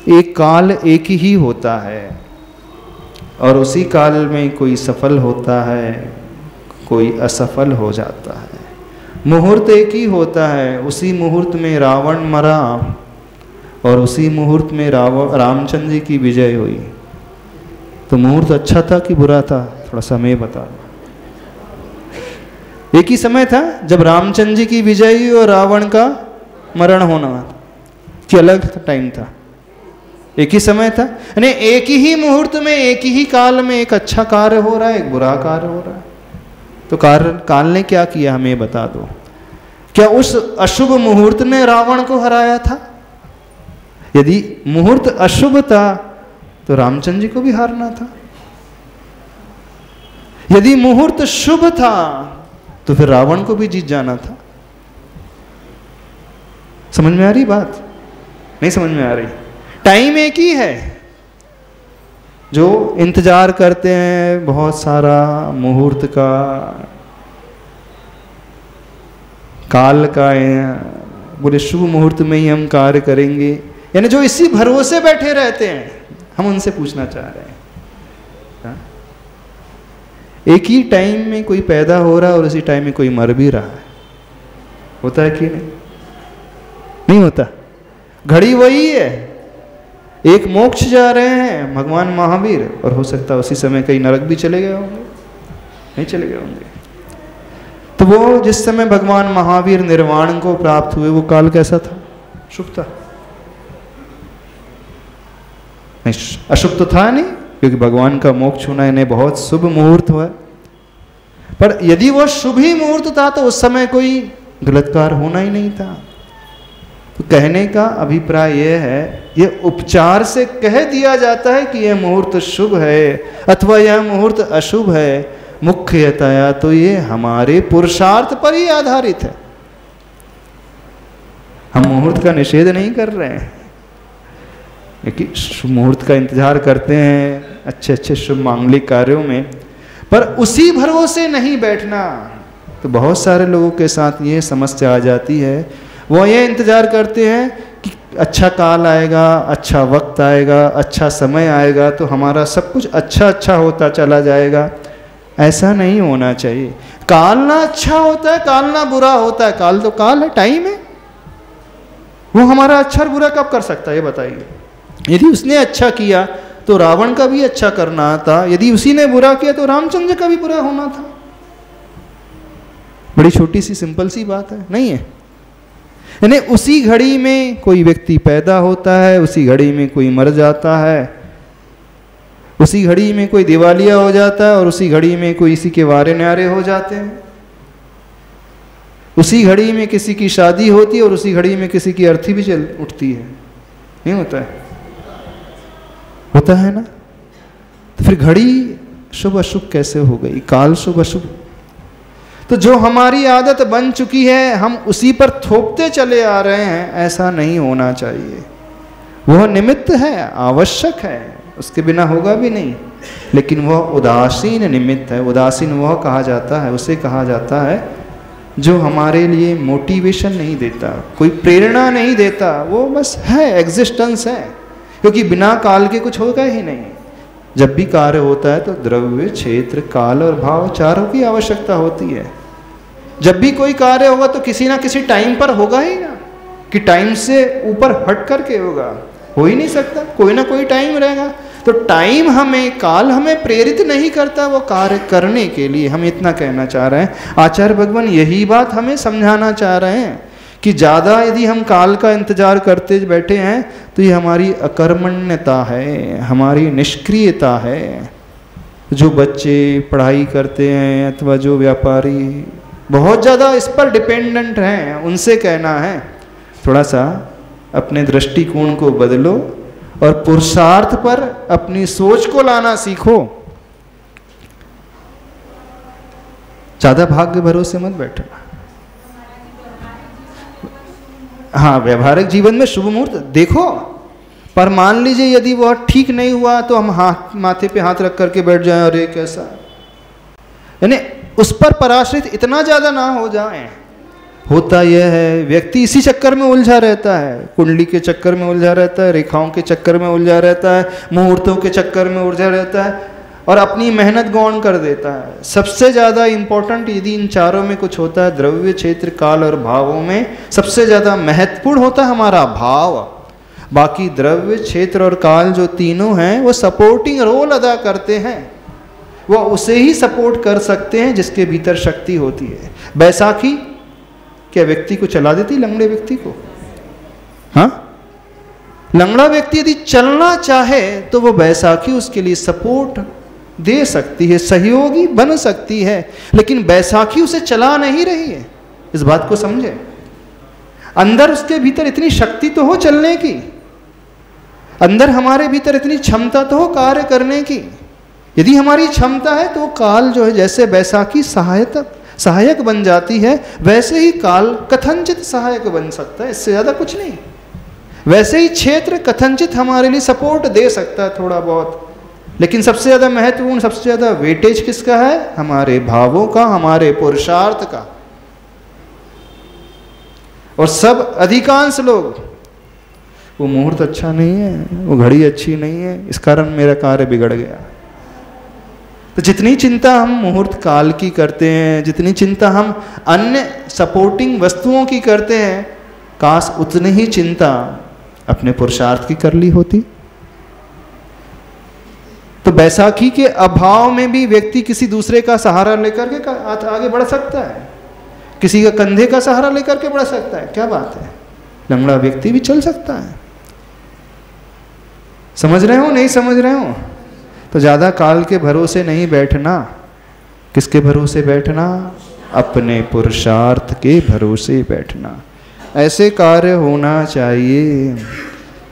एक काल एक ही होता है और उसी काल में कोई सफल होता है, कोई असफल हो जाता है। मुहूर्त एक ही होता है, उसी मुहूर्त में रावण मरा और उसी मुहूर्त में रामचंद्र जी की विजय हुई। तो मुहूर्त अच्छा था कि बुरा था? थोड़ा समय बता। एक ही समय था जब रामचंद्र जी की विजय हुई और रावण का मरण होना, कि अलग टाइम था? एक ही समय था, यानी एक ही मुहूर्त में, एक ही काल में एक अच्छा कार्य हो रहा है, एक बुरा कार्य हो रहा है। तो काल ने क्या किया हमें बता दो। क्या उस अशुभ मुहूर्त ने रावण को हराया था? यदि मुहूर्त अशुभ था तो रामचंद्र जी को भी हारना था। यदि मुहूर्त शुभ था तो फिर रावण को भी जीत जाना था। समझ में आ रही बात? नहीं समझ में आ रही? टाइम एक ही है। जो इंतजार करते हैं बहुत सारा मुहूर्त का, काल का, बोले शुभ मुहूर्त में ही हम कार्य करेंगे, यानी जो इसी भरोसे बैठे रहते हैं, हम उनसे पूछना चाह रहे हैं। एक ही टाइम में कोई पैदा हो रहा है और उसी टाइम में कोई मर भी रहा है। होता है कि नहीं? नहीं होता। घड़ी वही है। एक मोक्ष जा रहे हैं भगवान महावीर, और हो सकता है उसी समय कई नरक भी चले गए होंगे, नहीं चले गए होंगे। तो वो जिस समय भगवान महावीर निर्वाण को प्राप्त हुए, वो काल कैसा था? शुभ था? नहीं, अशुभ तो था नहीं, क्योंकि भगवान का मोक्ष होना इन्हें बहुत शुभ मुहूर्त हुआ। पर यदि वह शुभ ही मुहूर्त था तो उस समय कोई गलत कार्य होना ही नहीं था। तो कहने का अभिप्राय यह है, यह उपचार से कह दिया जाता है कि यह मुहूर्त शुभ है अथवा यह मुहूर्त अशुभ है। मुख्यतया तो ये हमारे पुरुषार्थ पर ही आधारित है। हम मुहूर्त का निषेध नहीं कर रहे हैं, लेकिन शुभ मुहूर्त का इंतजार करते हैं अच्छे अच्छे शुभ मांगलिक कार्यों में, पर उसी भरोसे नहीं बैठना। तो बहुत सारे लोगों के साथ ये समस्या आ जाती है, वो ये इंतजार करते हैं कि अच्छा काल आएगा, अच्छा वक्त आएगा, अच्छा समय आएगा तो हमारा सब कुछ अच्छा अच्छा होता चला जाएगा। ऐसा नहीं होना चाहिए। काल ना अच्छा होता है, काल ना बुरा होता है। काल तो काल है, टाइम है। वो हमारा अच्छा और बुरा कब कर सकता है ये बताइए? यदि उसने अच्छा किया तो रावण का भी अच्छा करना था, यदि उसी ने बुरा किया तो रामचंद्र का भी बुरा होना था। बड़ी छोटी सी सिंपल सी बात है, नहीं है? यानी उसी घड़ी में कोई व्यक्ति पैदा होता है, उसी घड़ी में कोई मर जाता है, उसी घड़ी में कोई दिवालिया हो जाता है और उसी घड़ी में कोई इसी के वारे न्यारे हो जाते हैं। उसी घड़ी में किसी की शादी होती है और उसी घड़ी में किसी की अर्थी भी चल उठती है। नहीं होता है? होता है ना? तो फिर घड़ी शुभ अशुभ कैसे हो गई? काल शुभ अशुभ। तो जो हमारी आदत बन चुकी है हम उसी पर थोपते चले आ रहे हैं, ऐसा नहीं होना चाहिए। वह निमित्त है, आवश्यक है, उसके बिना होगा भी नहीं, लेकिन वह उदासीन निमित्त है। उदासीन वह कहा जाता है, उसे कहा जाता है जो हमारे लिए मोटिवेशन नहीं देता, कोई प्रेरणा नहीं देता, वो बस है, एग्जिस्टेंस है। क्योंकि बिना काल के कुछ होगा ही नहीं। जब भी कार्य होता है तो द्रव्य, क्षेत्र, काल और भाव चारों की आवश्यकता होती है। जब भी कोई कार्य होगा तो किसी ना किसी टाइम पर होगा ही ना, कि टाइम से ऊपर हट करके होगा, हो ही नहीं सकता। कोई ना कोई टाइम रहेगा। तो टाइम हमें, काल हमें प्रेरित नहीं करता वो कार्य करने के लिए। हम इतना कहना चाह रहे हैं। आचार्य भगवान यही बात हमें समझाना चाह रहे हैं कि ज़्यादा यदि हम काल का इंतजार करते बैठे हैं तो ये हमारी अकर्मण्यता है, हमारी निष्क्रियता है। जो बच्चे पढ़ाई करते हैं अथवा जो व्यापारी बहुत ज़्यादा इस पर डिपेंडेंट हैं, उनसे कहना है थोड़ा सा अपने दृष्टिकोण को बदलो और पुरुषार्थ पर अपनी सोच को लाना सीखो। ज़्यादा भाग्य भरोसे मत बैठना। हाँ, व्यवहारिक जीवन में शुभ मुहूर्त देखो, पर मान लीजिए यदि वह ठीक नहीं हुआ तो हम हाथ माथे पे हाथ रख करके बैठ जाएं, अरे कैसा, यानी उस पर पराश्रित इतना ज़्यादा ना हो जाएं। होता यह है व्यक्ति इसी चक्कर में उलझा रहता है, कुंडली के चक्कर में उलझा रहता है, रेखाओं के चक्कर में उलझा रहता है, मुहूर्तों के चक्कर में उलझा रहता है और अपनी मेहनत गौण कर देता है। सबसे ज़्यादा इम्पोर्टेंट यदि इन चारों में कुछ होता है, द्रव्य, क्षेत्र, काल और भावों में सबसे ज़्यादा महत्वपूर्ण होता है हमारा भाव। बाकी द्रव्य, क्षेत्र और काल जो तीनों हैं वो सपोर्टिंग रोल अदा करते हैं, वो उसे ही सपोर्ट कर सकते हैं जिसके भीतर शक्ति होती है। बैसाखी क्या व्यक्ति को चला देती, लंगड़े व्यक्ति को? हाँ, लंगड़ा व्यक्ति यदि चलना चाहे तो वो बैसाखी उसके लिए सपोर्ट दे सकती है, सहयोगी बन सकती है, लेकिन बैसाखी उसे चला नहीं रही है। इस बात को समझे। अंदर उसके भीतर इतनी शक्ति तो हो चलने की, अंदर हमारे भीतर इतनी क्षमता तो हो कार्य करने की। यदि हमारी क्षमता है तो काल जो है, जैसे बैसाखी सहायक बन जाती है, वैसे ही काल कथनचित सहायक बन सकता है, इससे ज़्यादा कुछ नहीं। वैसे ही क्षेत्र कथनचित हमारे लिए सपोर्ट दे सकता है थोड़ा बहुत, लेकिन सबसे ज़्यादा महत्वपूर्ण, सबसे ज़्यादा वेटेज किसका है? हमारे भावों का, हमारे पुरुषार्थ का। और सब अधिकांश लोग, वो मुहूर्त अच्छा नहीं है, वो घड़ी अच्छी नहीं है, इस कारण मेरा कार्य बिगड़ गया। तो जितनी चिंता हम मुहूर्त काल की करते हैं, जितनी चिंता हम अन्य सपोर्टिंग वस्तुओं की करते हैं, काश उतनी ही चिंता अपने पुरुषार्थ की कर ली होती। तो बैसाखी के अभाव में भी व्यक्ति किसी दूसरे का सहारा लेकर के आगे बढ़ सकता है, किसी का कंधे का सहारा लेकर के बढ़ सकता है। क्या बात है, लंगड़ा व्यक्ति भी चल सकता है। समझ रहे हो, नहीं समझ रहे हो? तो ज़्यादा काल के भरोसे नहीं बैठना। किसके भरोसे बैठना? अपने पुरुषार्थ के भरोसे बैठना। ऐसे कार्य होना चाहिए।